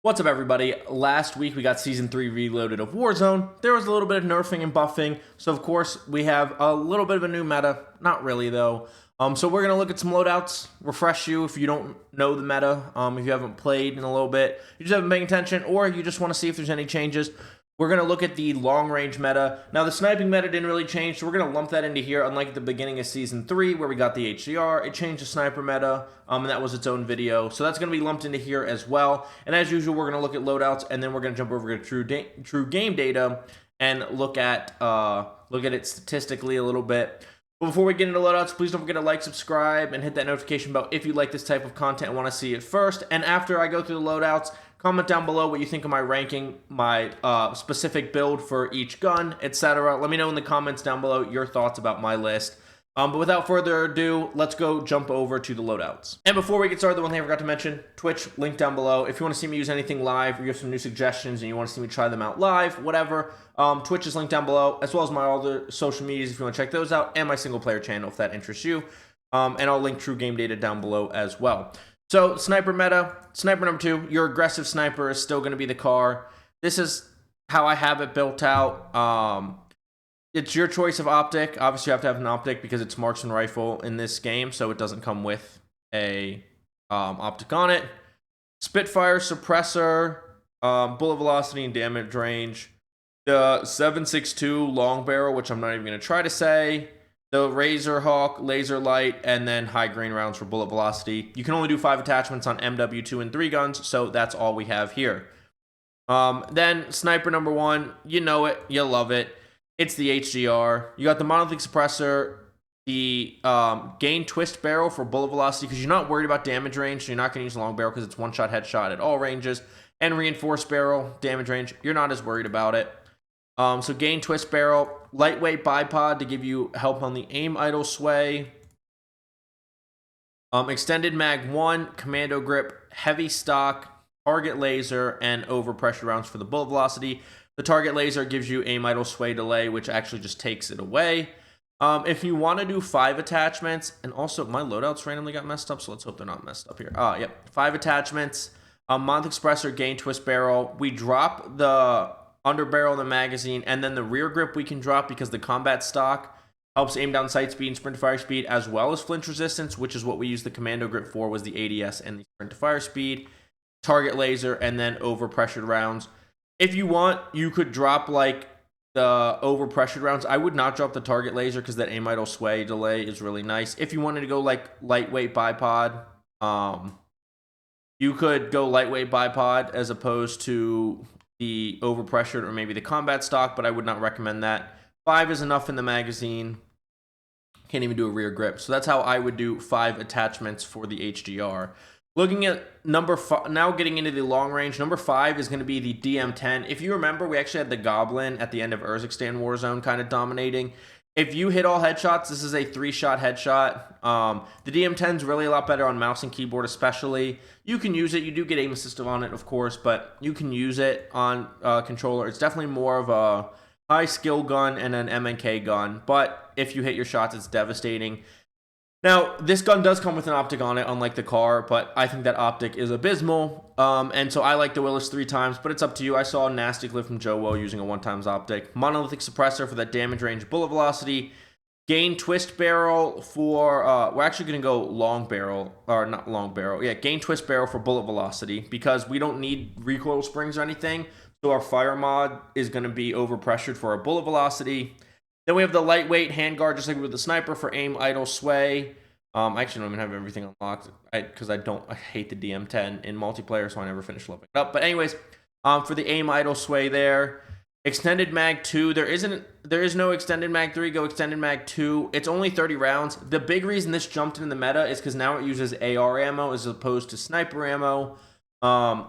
What's up, everybody? Last week we got Season 3 reloaded of Warzone. There was a little bit of nerfing and buffing, so of course we have a little bit of a new meta. Not really, though. So we're going to look at some loadouts, refresh you if you don't know the meta, if you haven't played in a little bit, you just haven't been paying attention, or you just want to see if there's any changes. We're going to look at the long-range meta. Now, the sniping meta didn't really change, so we're going to lump that into here, unlike at the beginning of Season 3, where we got the HDR. It changed the sniper meta, and that was its own video. So that's going to be lumped into here as well. And as usual, we're going to look at loadouts, and then we're going to jump over to true game data and look at it statistically a little bit. But before we get into loadouts, please don't forget to like, subscribe, and hit that notification bell if you like this type of content and want to see it first. And after I go through the loadouts, comment down below what you think of my ranking, my specific build for each gun, etc. Let me know in the comments down below your thoughts about my list. But without further ado, let's go jump over to the loadouts. And before we get started, the one thing I forgot to mention, Twitch, link down below. If you want to see me use anything live, or you have some new suggestions and you want to see me try them out live, whatever, Twitch is linked down below, as well as my other social medias if you want to check those out, and my single player channel if that interests you. And I'll link true game data down below as well. So, sniper meta, sniper number 2, your aggressive sniper is still going to be the car. This is how I have it built out. It's your choice of optic. Obviously, you have to have an optic because it's marksman rifle in this game, so it doesn't come with a optic on it. Spitfire, suppressor, bullet velocity and damage range. The 7.62 long barrel, which I'm not even going to try to say. The Razor Hawk, laser light, and then high grain rounds for bullet velocity. You can only do 5 attachments on MW2 and 3 guns, so that's all we have here. Then sniper number 1, you know it, you love it. It's the HDR. You got the monolithic suppressor, the gain twist barrel for bullet velocity because you're not worried about damage range, so you're not going to use a long barrel because it's one-shot headshot at all ranges. And reinforced barrel, damage range, you're not as worried about it. So gain twist barrel, lightweight bipod to give you help on the aim idle sway. Extended mag 1, commando grip, heavy stock, target laser, and overpressure rounds for the bullet velocity. The target laser gives you aim idle sway delay, which actually just takes it away. If you want to do 5 attachments, and also my loadouts randomly got messed up, so let's hope they're not messed up here. Yep, 5 attachments. Monolithic suppressor, gain twist barrel. We drop the under barrel in the magazine, and then the rear grip we can drop because the combat stock helps aim down sight speed and sprint to fire speed, as well as flinch resistance, which is what we used the commando grip for, was the ADS and the sprint to fire speed. Target laser, and then overpressured rounds. If you want, you could drop like the overpressured rounds. I would not drop the target laser because that aim idle sway delay is really nice. If you wanted to go like lightweight bipod, you could go lightweight bipod as opposed to the overpressured or maybe the combat stock, but I would not recommend that. 5 is enough in the magazine. Can't even do a rear grip. So that's how I would do 5 attachments for the HDR. Looking at number 5, now getting into the long range, number 5 is going to be the DM10. If you remember, we actually had the Goblin at the end of Urzikstan Warzone kind of dominating. If you hit all headshots, this is a 3-shot headshot. The DM10 is really a lot better on mouse and keyboard especially. You can use it. You do get aim assist on it, of course, but you can use it on controller. It's definitely more of a high skill gun and an MNK gun, but if you hit your shots, it's devastating. Now, this gun does come with an optic on it, unlike the car, but I think that optic is abysmal, and so I like the Willis 3 times, but it's up to you. I saw a nasty clip from Joe Woe using a 1x optic. Monolithic suppressor for that damage range, bullet velocity. Gain twist barrel for, we're actually going to go long barrel, or not long barrel, yeah, gain twist barrel for bullet velocity, because we don't need recoil springs or anything, so our fire mod is going to be overpressured for our bullet velocity. Then we have the lightweight handguard, just like with the sniper, for aim idle sway. I actually don't even have everything unlocked because I hate the DM10 in multiplayer, so I never finish leveling it up. But anyways, for the aim idle sway there. Extended mag 2. There is no extended mag 3. Go extended mag 2. It's only 30 rounds. The big reason this jumped in the meta is because now it uses AR ammo as opposed to sniper ammo.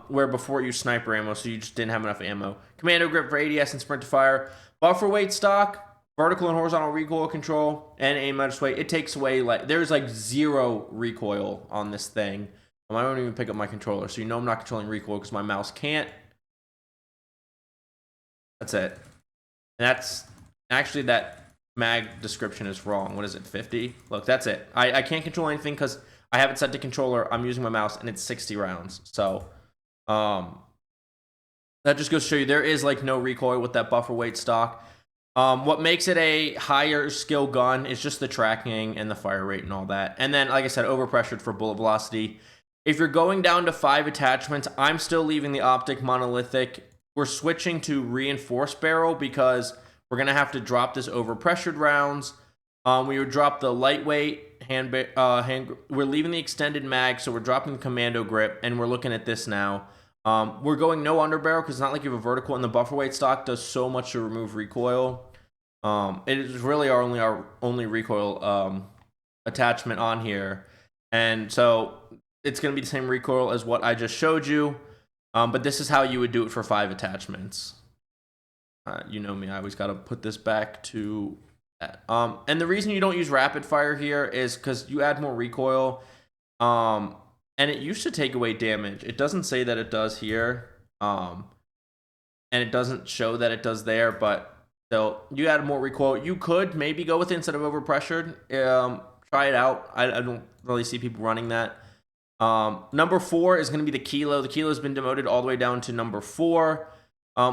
Where before it used sniper ammo, so you just didn't have enough ammo. Commando grip for ADS and sprint to fire. Buffer weight stock. Vertical and horizontal recoil control, and aim idle sway. It takes away, like, there's like 0 recoil on this thing. I don't even pick up my controller, so you know I'm not controlling recoil because my mouse can't. That's it. And that's actually, that mag description is wrong. What is it, 50? Look, that's it. I can't control anything because I have it set to controller. I'm using my mouse, and it's 60 rounds. So, That just goes to show you there is like no recoil with that buffer weight stock. What makes it a higher skill gun is just the tracking and the fire rate and all that. And then, like I said, overpressured for bullet velocity. If you're going down to 5 attachments, I'm still leaving the optic monolithic. We're switching to reinforced barrel because we're going to have to drop this overpressured rounds. We would drop the lightweight we're leaving the extended mag, so we're dropping the commando grip, and we're looking at this now. We're going no underbarrel because it's not like you have a vertical, and the buffer weight stock does so much to remove recoil. It is really our only recoil attachment on here, and so it's going to be the same recoil as what I just showed you. But this is how you would do it for 5 attachments. You know me, I always got to put this back to that. And the reason you don't use rapid fire here is because you add more recoil. And it used to take away damage. It doesn't say that it does here. And it doesn't show that it does there, but still, you add more recoil. You could maybe go with it instead of overpressured. Try it out. I don't really see people running that. Number 4 is going to be the kilo. The kilo has been demoted all the way down to number 4.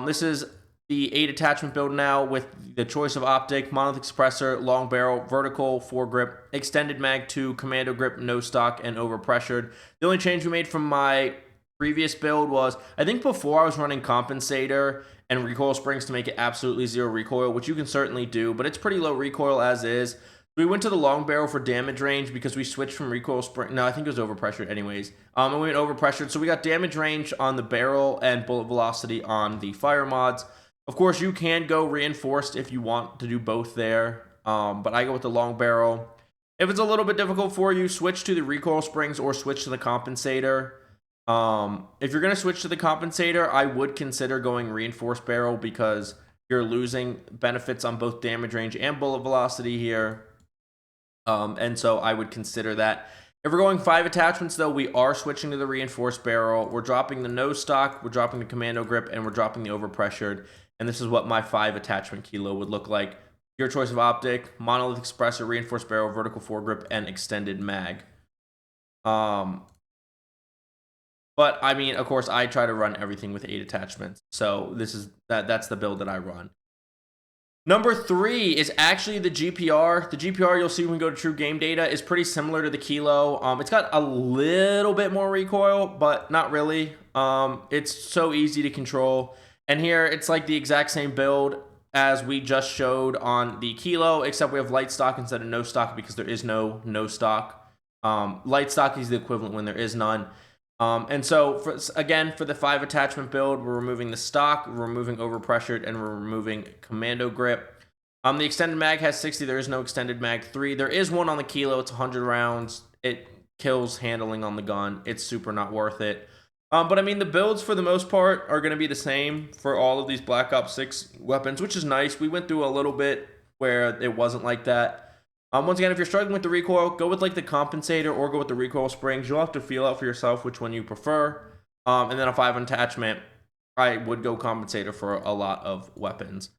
This is the 8 attachment build now with the choice of optic, monolithic suppressor, long barrel, vertical, foregrip, extended mag 2, commando grip, no stock, and overpressured. The only change we made from my previous build was, I think before I was running compensator and recoil springs to make it absolutely 0 recoil, which you can certainly do, but it's pretty low recoil as is. We went to the long barrel for damage range because we switched from recoil spring. No, I think it was overpressured anyways. And we went overpressured. So we got damage range on the barrel and bullet velocity on the fire mods. Of course, you can go reinforced if you want to do both there. But I go with the long barrel. If it's a little bit difficult for you, switch to the recoil springs or switch to the compensator. If you're going to switch to the compensator, I would consider going reinforced barrel because you're losing benefits on both damage range and bullet velocity here. And so I would consider that. If we're going 5 attachments, though, we are switching to the reinforced barrel. We're dropping the no stock, we're dropping the commando grip, and we're dropping the overpressured. And this is what my 5 attachment kilo would look like. Your choice of optic, monolithic suppressor, reinforced barrel, vertical foregrip, and extended mag. But I mean, of course, I try to run everything with 8 attachments. So that's the build that I run. Number 3 is actually the GPR. The GPR, you'll see when we go to true game data, is pretty similar to the kilo. It's got a little bit more recoil, but not really. It's so easy to control. And here, it's like the exact same build as we just showed on the kilo, except we have light stock instead of no stock because there is no stock. Light stock is the equivalent when there is none. And so, for the 5 attachment build, we're removing the stock, we're removing overpressured, and we're removing commando grip. The extended mag has 60. There is no extended mag 3. There is one on the kilo. It's 100 rounds. It kills handling on the gun. It's super not worth it. But I mean, the builds for the most part are going to be the same for all of these Black Ops 6 weapons, which is nice. We went through a little bit where it wasn't like that. Once again, if you're struggling with the recoil, go with like the compensator or go with the recoil springs. You'll have to feel out for yourself which one you prefer. And then a 5 attachment, I would go compensator for a lot of weapons.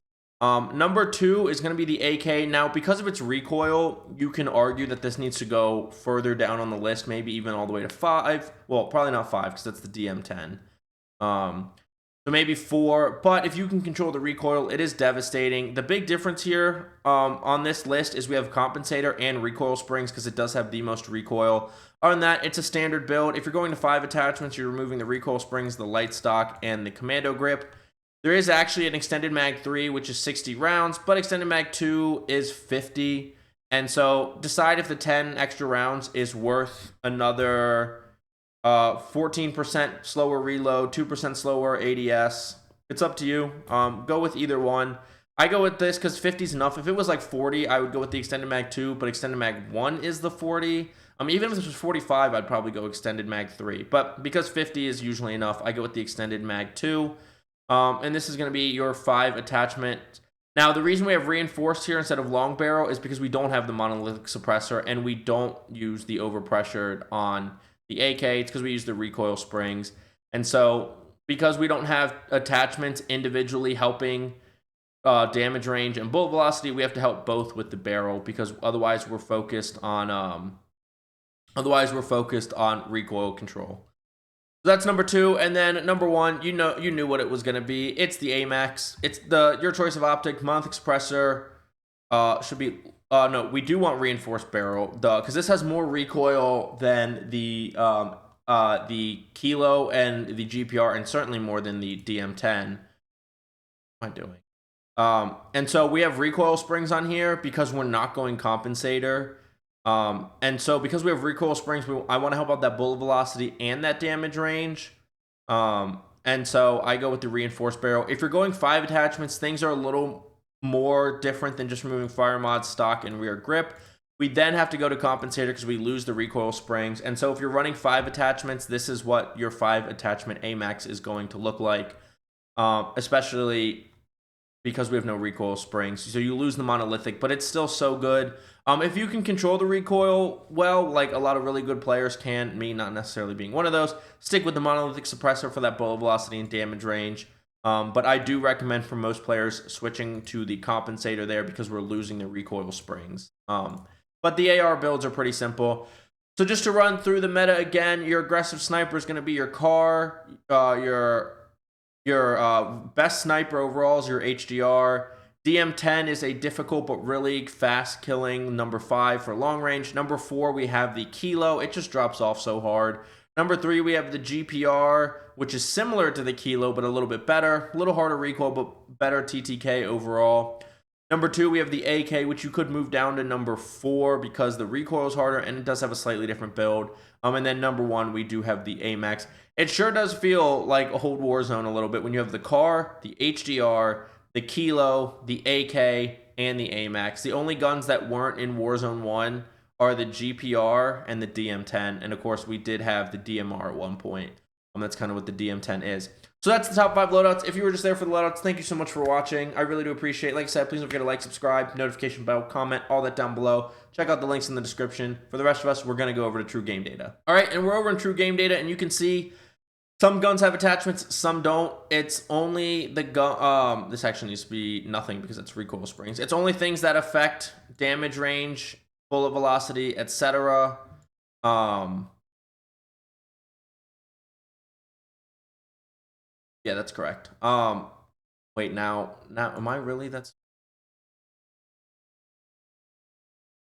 Number 2 is going to be the AK. Now, because of its recoil, you can argue that this needs to go further down on the list, maybe even all the way to 5. Well, probably not 5 because that's the DM10. So maybe 4, but if you can control the recoil, it is devastating. The big difference here on this list is we have compensator and recoil springs because it does have the most recoil. Other than that, it's a standard build. If you're going to 5 attachments, you're removing the recoil springs, the light stock, and the commando grip. There is actually an extended mag 3, which is 60 rounds, but extended mag 2 is 50. And so decide if the 10 extra rounds is worth another 14% slower reload, 2% slower ADS. It's up to you. Go with either one. I go with this because 50 is enough. If it was like 40, I would go with the extended mag 2, but extended mag 1 is the 40. Even if this was 45, I'd probably go extended mag 3. But because 50 is usually enough, I go with the extended mag 2. And this is going to be your 5 attachment. Now, the reason we have reinforced here instead of long barrel is because we don't have the monolithic suppressor and we don't use the overpressured on the AK. It's because we use the recoil springs. And so, because we don't have attachments individually helping damage range and bullet velocity, we have to help both with the barrel because otherwise we're focused on recoil control. So that's number 2, and then number 1, you knew what it was going to be. It's the Amax. It's your choice of optic. Monolithic suppressor should be no, we do want reinforced barrel, because this has more recoil than the Kilo and the GPR, and certainly more than the DM10. What am I doing? And so we have recoil springs on here because we're not going compensator. And so because we have recoil springs, I want to help out that bullet velocity and that damage range. And so I go with the reinforced barrel. If you're going 5 attachments, things are a little more different than just removing fire mod, stock, and rear grip. We then have to go to compensator because we lose the recoil springs. And so if you're running 5 attachments, this is what your 5 attachment Amax is going to look like, especially because we have no recoil springs. So you lose the monolithic, but it's still so good. If you can control the recoil well, like a lot of really good players can, me not necessarily being one of those, stick with the monolithic suppressor for that bullet velocity and damage range. But I do recommend for most players switching to the compensator there because we're losing the recoil springs. But the AR builds are pretty simple. So just to run through the meta again, your aggressive sniper is going to be your car. Your best sniper overall is your HDR. DM10 is a difficult but really fast killing number 5 for long range. Number 4, we have the Kilo. It just drops off so hard. Number 3, we have the GPR, which is similar to the Kilo, but a little bit better. A little harder recoil, but better TTK overall. Number 2, we have the AK, which you could move down to number 4 because the recoil is harder and it does have a slightly different build. And then number 1, we do have the Amax. It sure does feel like a whole Warzone a little bit when you have the car, the HDR, the Kilo, the AK, and the Amax. The only guns that weren't in Warzone 1 are the GPR and the DM10. And of course, we did have the DMR at one point. That's kind of what the DM10 is. So that's the top 5 loadouts. If you were just there for the loadouts, thank you so much for watching. I really do appreciate it. Like I said, please don't forget to like, subscribe, notification bell, comment, all that down below. Check out the links in the description. For the rest of us, we're going to go over to true game data. All right, and we're over in true game data, and you can see some guns have attachments, some don't. It's only the gun. This actually needs to be nothing because it's recoil springs. It's only things that affect damage range, bullet velocity, etc. Yeah, that's correct. Wait, now, am I really?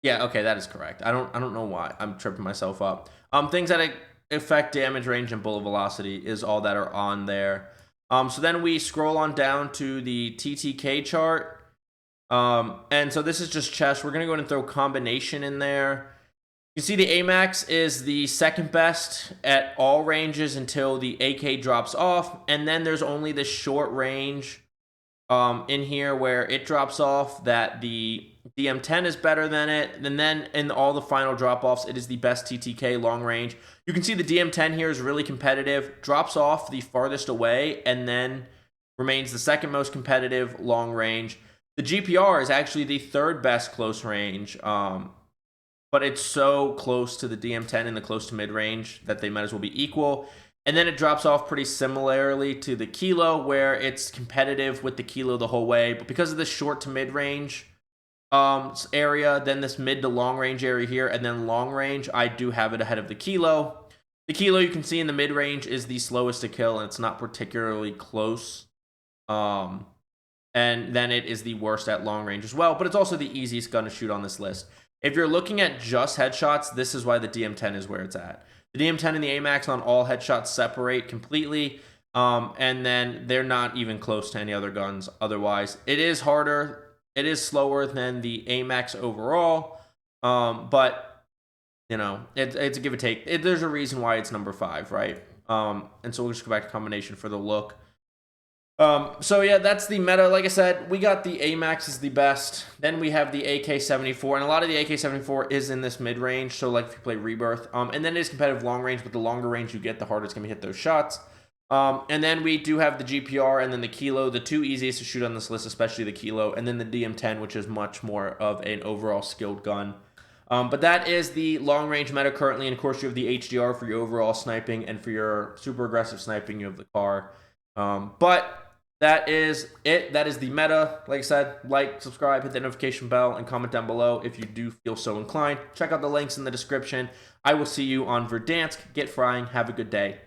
Yeah, okay, that is correct. I don't know why I'm tripping myself up. Things that affect damage range and bullet velocity is all that are on there. So then we scroll on down to the TTK chart. And so this is just chest. We're gonna go ahead and throw combination in there. You see the Amax is the second best at all ranges until the AK drops off, and then there's only the short range in here where it drops off that the DM10 is better than it, and then in all the final drop-offs, it is the best TTK long range. You can see the DM10 here is really competitive, drops off the farthest away, and then remains the second most competitive long range. The GPR is actually the third best close range, but it's so close to the DM10 in the close to mid-range that they might as well be equal. And then it drops off pretty similarly to the Kilo, where it's competitive with the Kilo the whole way. But because of this short to mid-range area, then this mid to long-range area here, and then long-range, I do have it ahead of the Kilo. The Kilo, you can see in the mid-range, is the slowest to kill, and it's not particularly close. And then it is the worst at long-range as well, but it's also the easiest gun to shoot on this list. If you're looking at just headshots, this is why the DM10 is where it's at. The DM10 and the Amax on all headshots separate completely, and then they're not even close to any other guns otherwise. It is harder. It is slower than the Amax overall, but, you know, it's a give and take. There's a reason why it's number 5, right? And so we'll just go back to combination for the look. So yeah, that's the meta. Like I said, we got the Amax is the best. Then we have the AK-74, and a lot of the AK-74 is in this mid-range. So like if you play Rebirth, and then it is competitive long range, but the longer range you get, the harder it's gonna hit those shots. And then we do have the GPR and then the Kilo, the two easiest to shoot on this list, especially the Kilo, and then the DM10, which is much more of an overall skilled gun. But that is the long range meta currently, and of course you have the HDR for your overall sniping, and for your super aggressive sniping, you have the car. But that is it. That is the meta. Like I said, like, subscribe, hit the notification bell, and comment down below if you do feel so inclined. Check out the links in the description. I will see you on Verdansk. Get frying. Have a good day.